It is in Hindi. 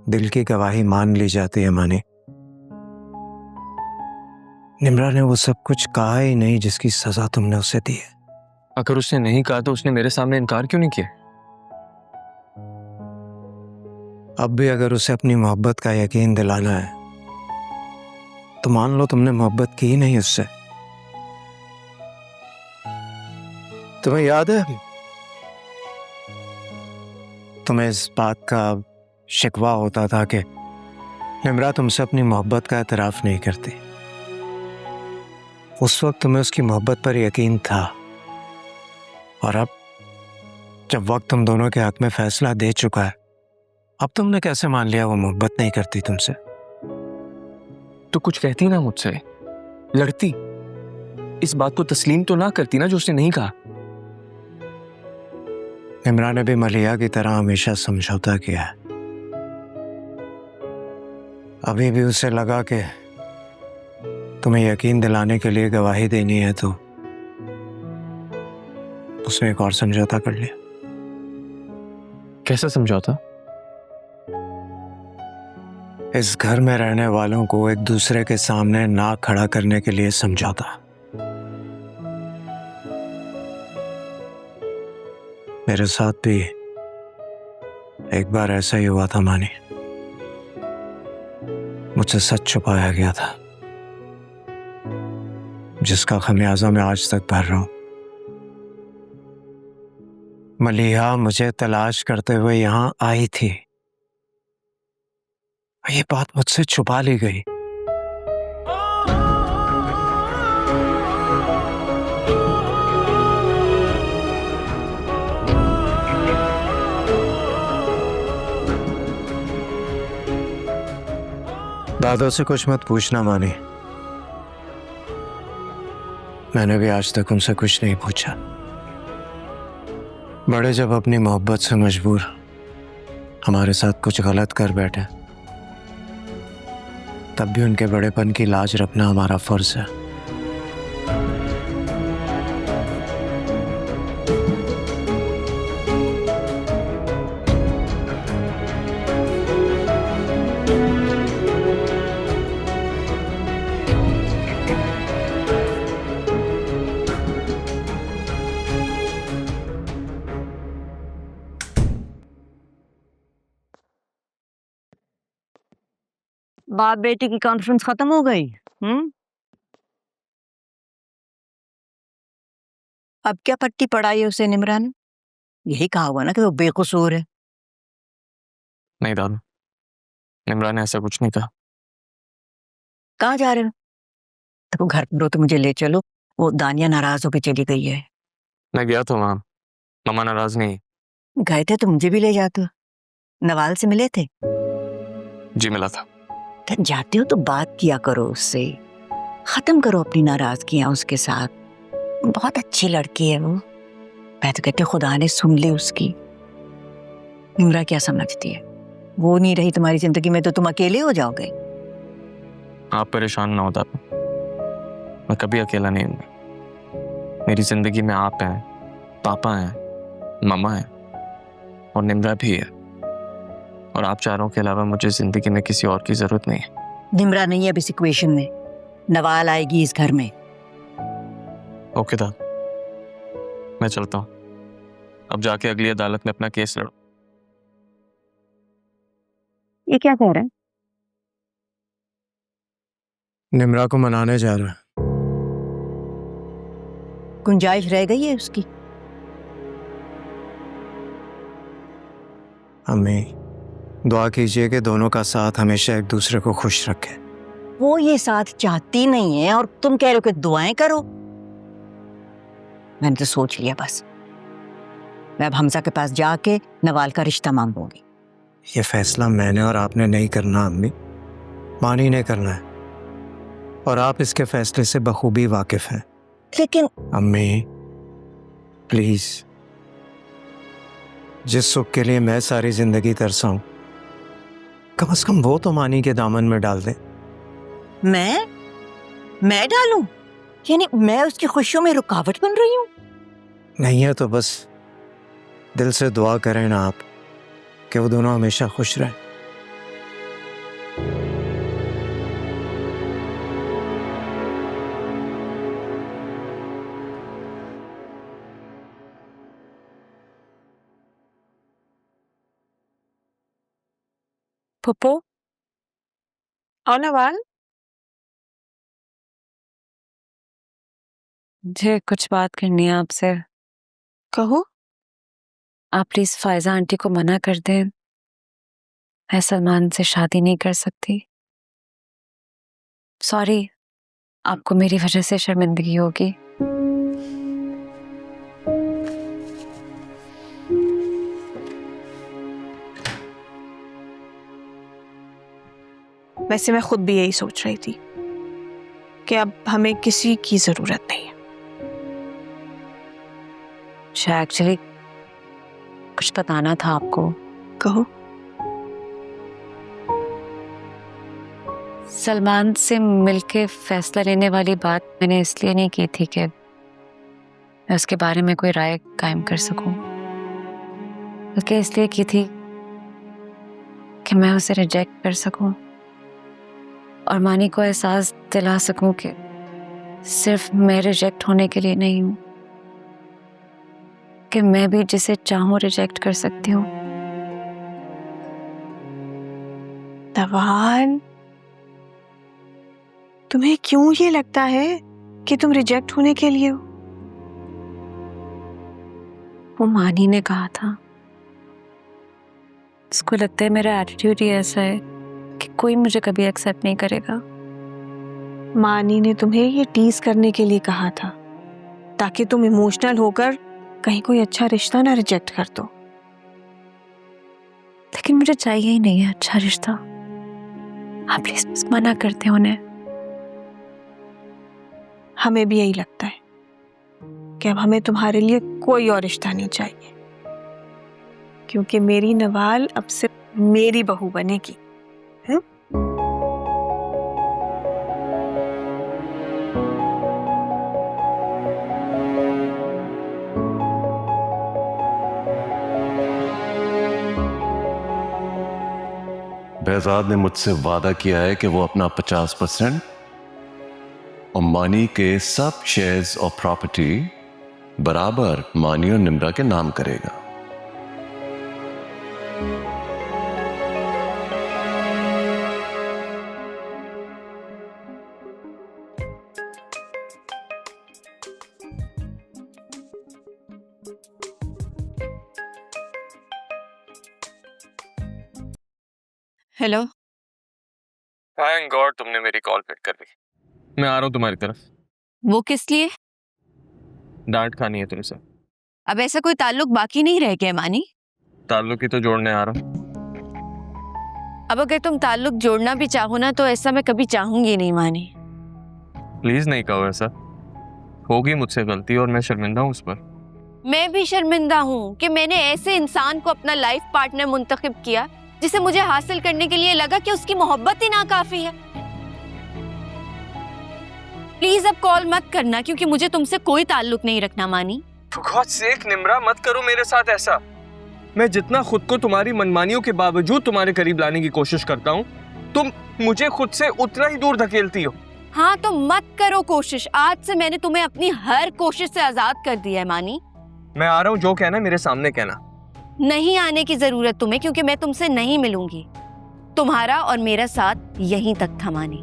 दिल की गवाही मान ली जाती है मानी। निम्रा ने वो सब कुछ कहा ही नहीं जिसकी सजा तुमने उसे दी है। अगर उसने नहीं कहा तो उसने मेरे सामने इनकार क्यों नहीं किया? अब भी अगर उसे अपनी मोहब्बत का यकीन दिलाना है तो मान लो तुमने मोहब्बत की ही नहीं उससे। तुम्हें याद है तुम्हें इस बात का शिकवा होता था कि निम्रा तुमसे अपनी मोहब्बत का एतराफ नहीं करती। उस वक्त तुम्हें उसकी मोहब्बत पर यकीन था, और अब जब वक्त तुम दोनों के हक में फैसला दे चुका है, अब तुमने कैसे मान लिया वो मोहब्बत नहीं करती तुमसे? तो कुछ कहती ना मुझसे, लड़ती, इस बात को तस्लीम तो ना करती ना जो उसने नहीं कहा। निम्रा ने भी मलिया की तरह हमेशा समझौता किया है। अभी भी उसे लगा कि तुम्हें यकीन दिलाने के लिए गवाही देनी है तो उसने एक और समझौता कर लिया। कैसा समझौता? इस घर में रहने वालों को एक दूसरे के सामने नाक खड़ा करने के लिए समझौता। मेरे साथ भी एक बार ऐसा ही हुआ था मानी। मुझसे सच छुपाया गया था जिसका खमियाजा मैं आज तक भर रहा हूं। मलिहा मुझे तलाश करते हुए यहां आई थी, ये बात मुझसे छुपा ली गई। दादों से कुछ मत पूछना मानी, मैंने भी आज तक उनसे कुछ नहीं पूछा। बड़े जब अपनी मोहब्बत से मजबूर हमारे साथ कुछ गलत कर बैठे तब भी उनके बड़ेपन की लाज रखना हमारा फर्ज है। बाप बेटी की कॉन्फ्रेंस खत्म हो गई? अब क्या पट्टी पढ़ाई है उसे निम्रा ने? यही कहा हुआ ना कि वो बेकसूर है। नहीं दादू, निम्रा ने ऐसा कुछ नहीं कहा। कहाँ जा रहे हो? देखो घर पर हो तो मुझे ले चलो, वो दानिया नाराज होकर चली गई है। मैं गया तो वहां, मामा नाराज नहीं। गए थे तो मुझे भी ले जाते। नवाल से मिले थे? जी मिला था। तो जाते हो तो बात किया करो उससे, खत्म करो अपनी नाराजगियां उसके साथ। बहुत अच्छी लड़की है वो। मैं तो कहती हूँ खुदा ने सुन ली उसकी। निम्रा क्या समझती है? वो नहीं रही तुम्हारी जिंदगी में तो तुम अकेले हो जाओगे। आप परेशान ना हो दादू, मैं कभी अकेला नहीं हूँ। मेरी जिंदगी में आप हैं, पापा हैं, मामा हैं और निम्रा भी है। और आप चारों के अलावा मुझे जिंदगी में किसी और की जरूरत नहीं है। निम्रा नहीं है अब इस इक्वेशन में। नवाल आएगी इस घर में। ओके दादू, मैं चलता हूँ। अब जाके अगली अदालत में अपना केस लड़ो। ये क्या कह रहा है? निम्रा को मनाने जा रहा है। गुंजाइश रह गई है उसकी? अम्मी दुआ कीजिए कि दोनों का साथ हमेशा एक दूसरे को खुश रखे। वो ये साथ चाहती नहीं है और तुम कह रहे हो कि दुआएं करो। मैंने तो सोच लिया बस, मैं अब हमजा के पास जाके नवाल का रिश्ता मांगूंगी। ये फैसला मैंने और आपने नहीं करना अम्मी, मानी ने करना है, और आप इसके फैसले से बखूबी वाकिफ हैं। लेकिन अम्मी प्लीज, जिस सुख के लिए मैं सारी जिंदगी तरसा हूं, कम से कम वो तो मानी के दामन में डाल दे। मैं डालूं? यानी मैं उसकी खुशियों में रुकावट बन रही हूं? नहीं है तो बस दिल से दुआ करें ना आप कि वो दोनों हमेशा खुश रहें। पप्पू और नवाल, मुझे कुछ बात करनी है आपसे। कहो। आप प्लीज फायजा आंटी को मना कर दें, मैं सलमान से शादी नहीं कर सकती। सॉरी, आपको मेरी वजह से शर्मिंदगी होगी। वैसे मैं खुद भी यही सोच रही थी कि अब हमें किसी की जरूरत नहीं है। अच्छा, एक्चुअली कुछ बताना था आपको। कहो। सलमान से मिलके फैसला लेने वाली बात मैंने इसलिए नहीं की थी कि मैं उसके बारे में कोई राय कायम कर सकूं, बल्कि इसलिए की थी कि मैं उसे रिजेक्ट कर सकूं और मानी को एहसास दिला सकूं कि सिर्फ मैं रिजेक्ट होने के लिए नहीं हूं, कि मैं भी जिसे चाहूं रिजेक्ट कर सकती हूँ। नवाल, तुम्हें क्यों ये लगता है कि तुम रिजेक्ट होने के लिए हो? वो मानी ने कहा था। उसको लगता है मेरा एटीट्यूड ही ऐसा है कि कोई मुझे कभी एक्सेप्ट नहीं करेगा। मानी ने तुम्हें ये टीज करने के लिए कहा था ताकि तुम इमोशनल होकर कहीं कोई अच्छा रिश्ता ना रिजेक्ट कर दो। लेकिन मुझे चाहिए ही नहीं है अच्छा रिश्ता। आप प्लीज बस मना करते हो उन्हें। हमें भी यही लगता है कि अब हमें तुम्हारे लिए कोई और रिश्ता नहीं चाहिए, क्योंकि मेरी नवाल अब सिर्फ मेरी बहू बनेगी। behzad ने मुझसे वादा किया है कि वो अपना 50% और मानी के सब शेयर्स और प्रॉपर्टी बराबर मानी और निम्रा के नाम करेगा। हेलो। थैंक गॉड तुमने मेरी कॉल पिक कर ली। मैं आ रहा हूँ तुम्हारी तरफ। वो किस लिए? डांट खानी है तुमसे। अब ऐसा कोई ताल्लुक बाकी नहीं रह गया मानी। ताल्लुक ही तो जोड़ने आ रहा हूँ। अब अगर तुम ताल्लुक जोड़ना भी चाहो ना तो ऐसा मैं कभी चाहूंगी नहीं मानी। प्लीज नहीं कहो ऐसा। होगी मुझसे गलती और मैं शर्मिंदा हूँ उस पर। मैं भी शर्मिंदा हूँ कि मैंने ऐसे इंसान को अपना लाइफ पार्टनर मुंतखब किया जिसे मुझे हासिल करने के लिए लगा कि उसकी मोहब्बत ही नाकाफी है। प्लीज अब कॉल मत करना, क्योंकि मुझे तुमसे कोई ताल्लुक नहीं रखना मानी। For God's sake, निम्रा मत करो मेरे साथ ऐसा। मैं जितना खुद को तुम्हारी मनमानियों के बावजूद तुम्हारे करीब लाने की कोशिश करता हूँ, तुम मुझे खुद से उतना ही दूर धकेलती हो। हाँ तो मत करो कोशिश। आज से मैंने तुम्हें अपनी हर कोशिश से आजाद कर दिया है मानी। मैं आ रहा हूँ, जो कहना है मेरे सामने कहना। नहीं आने की जरूरत तुम्हें, क्योंकि मैं तुमसे नहीं मिलूंगी। तुम्हारा और मेरा साथ यहीं तक था मानी।